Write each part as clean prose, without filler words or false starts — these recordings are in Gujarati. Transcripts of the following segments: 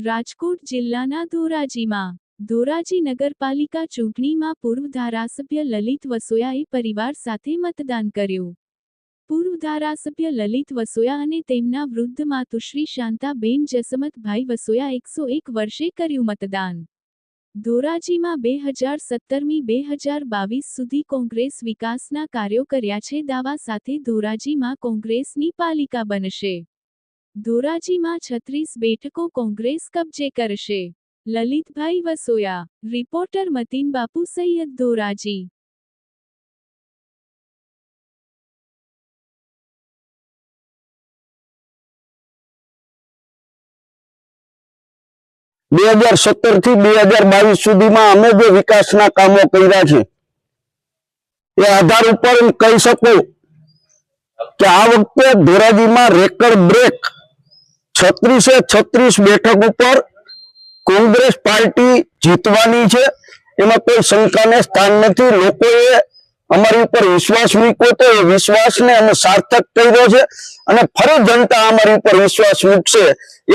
રાજકોટ જિલ્લાના ધોરાજી નગરપાલિકા ચૂંટણીમાં પૂર્વ ધારાસભ્ય લલિત વસોયાએ પરિવાર સાથે મતદાન કર્યું। પૂર્વ ધારાસભ્ય લલિત વસોયા અને તેમના વૃદ્ધ માતુશ્રી શાંતાબેન જસમતભાઈ વસોયા 101 વર્ષે કર્યું મતદાન। ધોરાજીમાં 2017થી 2022 સુધી કોંગ્રેસ વિકાસના કાર્યો કર્યા છે દાવા સાથે ધોરાજીમાં કોંગ્રેસની પાલિકા બનશે। ધોરાજીમાં 36 બેઠકો કોંગ્રેસ કબજે કરશે। લલિતભાઈ વસોયા। રિપોર્ટર મતીન બાપુ સૈયદ ધોરાજી। 2017 થી 2022 સુધીમાં અમે જે વિકાસના કામો કર્યા છે એ આધાર ઉપર કહી શકું કે આ વખતે ધોરાજીમાં રેકર્ડ બ્રેક 36 બેઠક ઉપર કોંગ્રેસ પાર્ટી જીતવાની છે। એમાં કોઈ શંકાને સ્થાન નથી। લોકોએ અમારી ઉપર વિશ્વાસ મૂક્યો તો એ વિશ્વાસને અમે સાર્થક કર્યો છે અને ફરી જનતા અમારી ઉપર વિશ્વાસ મૂકશે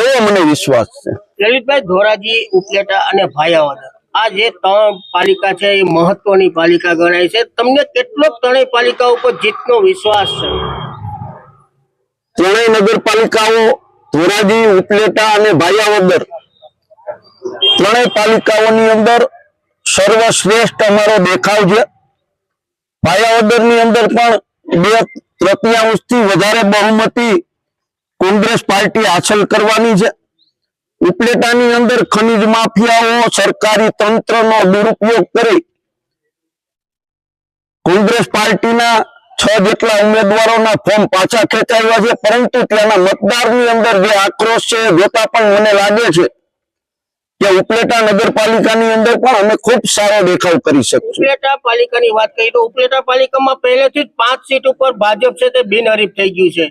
એવો મને વિશ્વાસ છે। લલિતભાઈ, ધોરાજી, ઉપલેટા અને ભાયાવદર આ જે ત્રણ પાલિકા છે એ મહત્વની પાલિકા ગણાય છે। તમને કેટલો ત્રણેય પાલિકા ઉપર જીતનો વિશ્વાસ છે? ત્રણેય નગરપાલિકાઓ ધોરાજી, ઉપલેટા અને ભાયાવદર ત્રણેય પાલિકાઓની અંદર સર્વશ્રેષ્ઠ અમારો દેખાવ છે। ભાયાવદરની અંદર પણ 2/3 થી વધારે બહુમતી કોંગ્રેસ પાર્ટી હાંસલ કરવાની છે। ઉપલેટાની અંદર ખનીજ માફિયાઓ સરકારી તંત્રનો દુરુપયોગ કરી કોંગ્રેસ પાર્ટીના 6 જેટલા ઉમેદવારોના ફોર્મ પાછા ખેંચાવ્યા છે, પરંતુ ત્યાંના મતદારની અંદર જે આક્રોશ છે જોતા પણ મને લાગે છે કે ઉપલેટા નગરપાલિકાની અંદર પણ અમે ખૂબ સારો દેખાવ કરી શકીશું। ઉપલેટા પાલિકાની વાત કરીએ તો ઉપલેટા પાલિકામાં પહેલેથી જ 5 સીટ ઉપર ભાજપ છે તે બિનહરીફ થઈ ગયું છે।